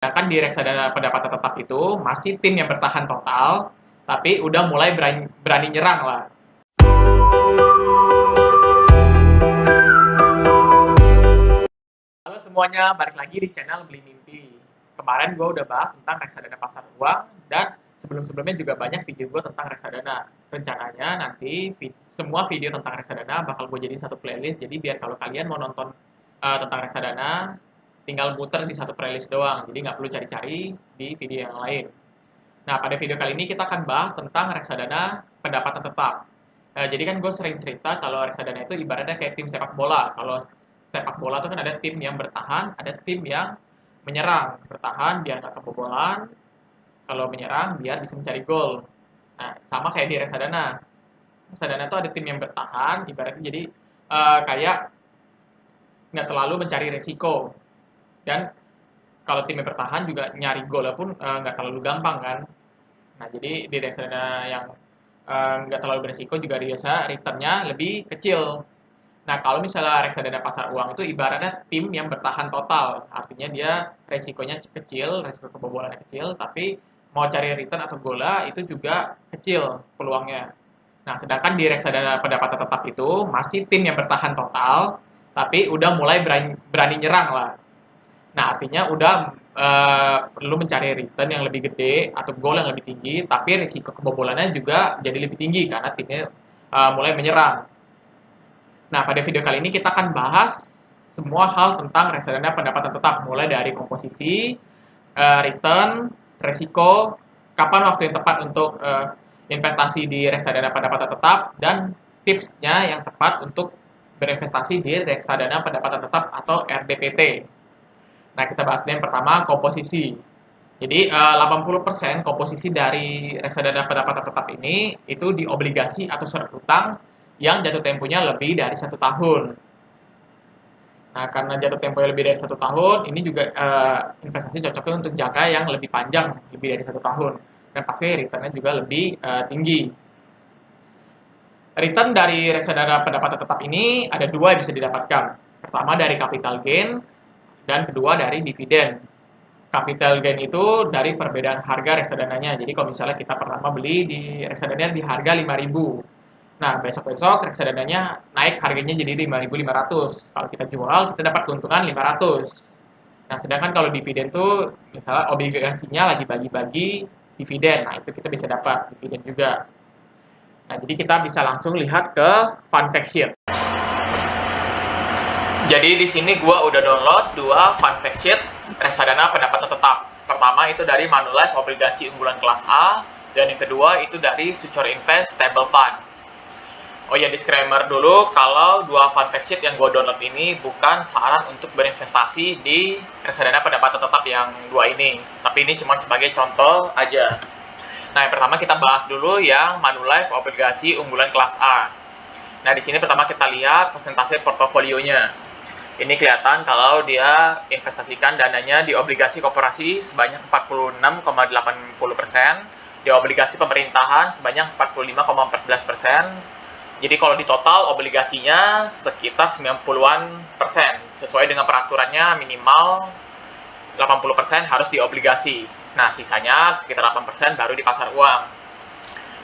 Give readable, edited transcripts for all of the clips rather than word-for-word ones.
Sedangkan di reksadana pendapatan tetap itu masih tim yang bertahan total, tapi udah mulai berani nyerang lah. Halo semuanya, balik lagi di channel Beli Mimpi. Kemarin gue udah bahas tentang reksadana pasar uang, dan sebelum-sebelumnya juga banyak video gue tentang reksadana. Rencananya nanti semua video tentang reksadana bakal gue jadiin satu playlist, jadi biar kalau kalian mau nonton tentang reksadana, tinggal muter di satu playlist doang, jadi nggak perlu cari-cari di video yang lain. Nah, pada video kali ini kita akan bahas tentang reksadana pendapatan tetap. Jadi kan gue sering cerita kalau reksadana itu ibaratnya kayak tim sepak bola. Kalau sepak bola itu kan ada tim yang bertahan, ada tim yang menyerang. Bertahan biar nggak kebobolan, kalau menyerang biar bisa mencari gol. Nah, sama kayak di reksadana. Reksadana itu ada tim yang bertahan, ibaratnya jadi kayak nggak terlalu mencari resiko. Dan kalau tim yang bertahan juga nyari golnya pun nggak terlalu gampang kan. Nah, jadi di reksadana yang nggak terlalu beresiko juga biasa returnnya lebih kecil. Nah, kalau misalnya reksadana pasar uang itu ibaratnya tim yang bertahan total. Artinya dia resikonya kecil, resiko kebobolannya kecil, tapi mau cari return atau gola itu juga kecil peluangnya. Nah, sedangkan di reksadana pendapatan tetap itu masih tim yang bertahan total, tapi udah mulai berani nyerang lah. Nah, artinya udah perlu mencari return yang lebih gede atau goal yang lebih tinggi, tapi risiko kebobolannya juga jadi lebih tinggi karena timnya mulai menyerang. Nah, pada video kali ini kita akan bahas semua hal tentang reksadana pendapatan tetap, mulai dari komposisi, return, resiko, kapan waktu yang tepat untuk investasi di reksadana pendapatan tetap, dan tipsnya yang tepat untuk berinvestasi di reksadana pendapatan tetap atau RDPT. Nah, kita bahas yang pertama, komposisi. Jadi 80% komposisi dari reksadana pendapatan tetap ini itu di obligasi atau surat utang yang jatuh temponya lebih dari 1 tahun. Nah, karena jatuh temponya lebih dari 1 tahun, ini juga investasi cocoknya untuk jangka yang lebih panjang, lebih dari 1 tahun. Dan pasti returnnya juga lebih tinggi. Return dari reksadana pendapatan tetap ini ada dua yang bisa didapatkan. Pertama dari capital gain, dan kedua dari dividen. Capital gain itu dari perbedaan harga reksadananya. Jadi kalau misalnya kita pertama beli di reksadana di harga 5.000. Nah, besok-besok reksadananya naik harganya jadi 5.500. Kalau kita jual, kita dapat keuntungan 500. Nah, sedangkan kalau dividen tuh misalnya obligasinya lagi bagi-bagi dividen. Nah, itu kita bisa dapat dividen juga. Nah, jadi kita bisa langsung lihat ke fun fact sheet. Jadi di sini gua udah download dua fun fact sheet reksadana pendapatan tetap. Pertama itu dari Manulife obligasi unggulan kelas A, dan yang kedua itu dari Sucor Invest Stable Fund. Oh ya, disclaimer dulu kalau dua fun fact sheet yang gue download ini bukan saran untuk berinvestasi di reksadana pendapatan tetap yang dua ini, tapi ini cuma sebagai contoh aja. Nah, yang pertama kita bahas dulu yang Manulife obligasi unggulan kelas A. Nah, di sini pertama kita lihat persentase portofolionya. Ini kelihatan kalau dia investasikan dananya di obligasi koperasi sebanyak 46,80%, di obligasi pemerintahan sebanyak 45,14%. Jadi kalau di total obligasinya sekitar 90-an persen. Sesuai dengan peraturannya minimal 80% harus di obligasi. Nah, sisanya sekitar 8% baru di pasar uang.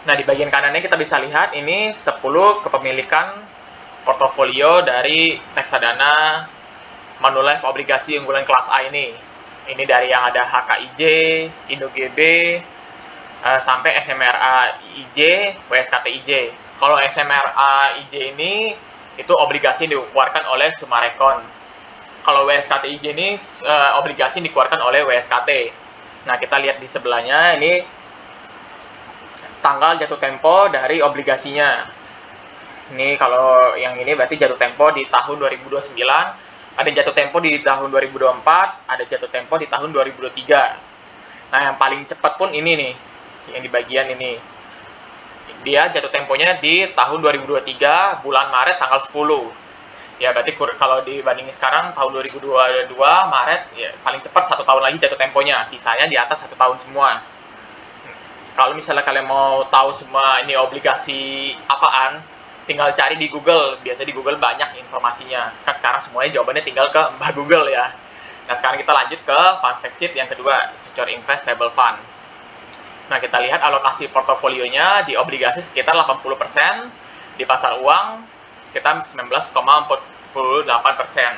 Nah, di bagian kanannya kita bisa lihat ini 10 kepemilikan portofolio dari reksadana Manulife obligasi unggulan kelas A ini. Ini dari yang ada HKIJ, IndoGB, sampai SMRA IJ, WSKT IJ. Kalau SMRA IJ ini itu obligasi dikeluarkan oleh Sumarekon. Kalau WSKT IJ ini obligasi dikeluarkan oleh WSKT. Nah, kita lihat di sebelahnya ini tanggal jatuh tempo dari obligasinya. Ini kalau yang ini berarti jatuh tempo di tahun 2029, ada jatuh tempo di tahun 2024, ada jatuh tempo di tahun 2023. Nah, yang paling cepat pun ini nih, yang di bagian ini. Dia jatuh temponya di tahun 2023, bulan Maret tanggal 10. Ya, berarti kalau dibandingin sekarang tahun 2022 Maret, ya paling cepat 1 tahun lagi jatuh temponya. Sisanya di atas 1 tahun semua. Kalau misalnya kalian mau tahu semua ini obligasi apaan, tinggal cari di Google. Biasanya di Google banyak informasinya. Kan sekarang semuanya jawabannya tinggal ke Mbah Google ya. Nah, sekarang kita lanjut ke fund fact sheet yang kedua, Secure Invest Stable Fund. Nah, kita lihat alokasi portofolionya di obligasi sekitar 80%, di pasar uang sekitar 19,48%.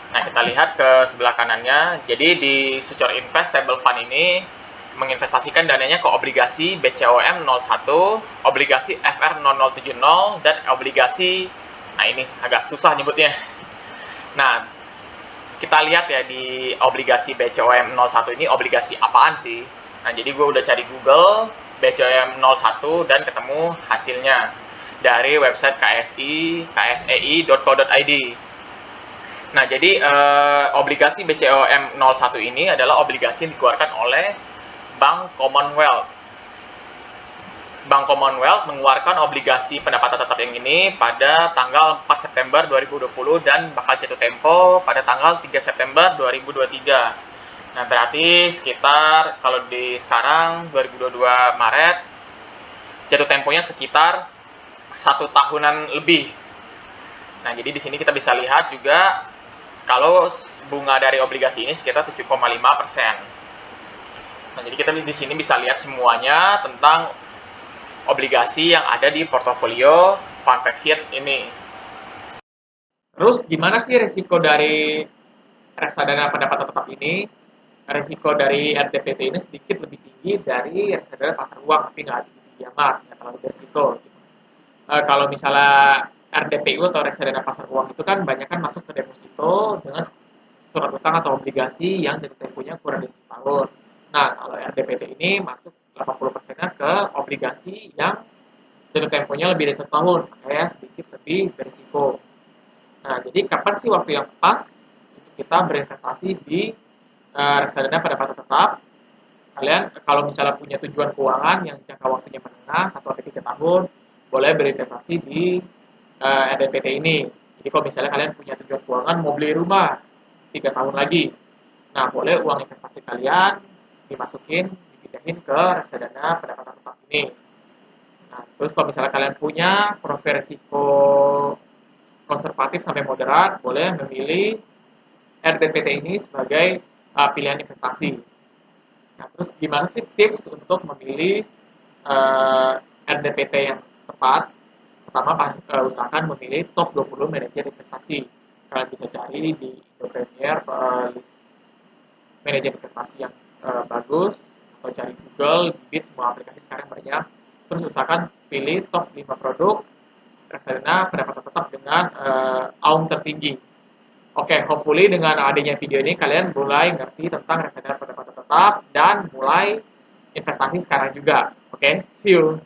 Nah, kita lihat ke sebelah kanannya. Jadi di Secure Invest Stable Fund ini menginvestasikan dananya ke obligasi BCOM 01, obligasi FR 0070, dan obligasi, nah ini agak susah nyebutnya. Nah, kita lihat ya di obligasi BCOM 01 ini obligasi apaan sih? Nah, jadi gue udah cari Google BCOM 01 dan ketemu hasilnya dari website ksei.co.id. Nah, jadi obligasi BCOM 01 ini adalah obligasi yang dikeluarkan oleh Bank Commonwealth. Bank Commonwealth mengeluarkan obligasi pendapatan tetap yang ini pada tanggal 4 September 2020 dan bakal jatuh tempo pada tanggal 3 September 2023. Nah, berarti sekitar kalau di sekarang 2022 Maret, jatuh temponya sekitar 1 tahunan lebih. Nah, jadi di sini kita bisa lihat juga kalau bunga dari obligasi ini sekitar 7,5%. Nah, jadi kita di sini bisa lihat semuanya tentang obligasi yang ada di portofolio fund fact sheet ini. Terus gimana sih resiko dari reksadana pendapatan tetap ini? Resiko dari RDPT ini sedikit lebih tinggi dari reksadana pasar uang, tapi nggak tinggi amat, nggak terlalu berisiko. Kalau misalnya RDPU atau reksadana pasar uang itu kan banyak kan masuk ke deposito dengan surat utang atau obligasi yang jatuh temponya kurang dari setahun. Nah, kalau RDPT ini masuk 80%-nya ke obligasi yang jatuh temponya lebih dari setahun, makanya sedikit lebih berisiko. Nah, jadi kapan sih waktu yang pas untuk kita berinvestasi di reksadana pendapatan tetap? Kalian kalau misalnya punya tujuan keuangan yang jangka waktunya menengah 1 sampai 3 tahun, boleh berinvestasi di RDPT ini. Jadi kalau misalnya kalian punya tujuan keuangan mau beli rumah 3 tahun lagi, nah boleh uang investasi kalian dimasukin, dipindahin ke reksadana pendapatan tetap ini. Nah, terus kalau misalnya kalian punya profil risiko konservatif sampai moderat, boleh memilih RDPT ini sebagai pilihan investasi. Nah, terus gimana sih tips untuk memilih RDPT yang tepat? Pertama, usahakan memilih top 20 manajer investasi. Kalian bisa cari di Indo Premier manajer investasi yang bagus, atau cari Google, Bit, semua aplikasi sekarang banyak. Terus usahakan pilih top 5 produk reksadana pendapatan tetap dengan AUM tertinggi. Oke, hopefully dengan adanya video ini kalian mulai ngerti tentang reksadana pendapatan tetap dan mulai investasi sekarang juga. Oke, see you.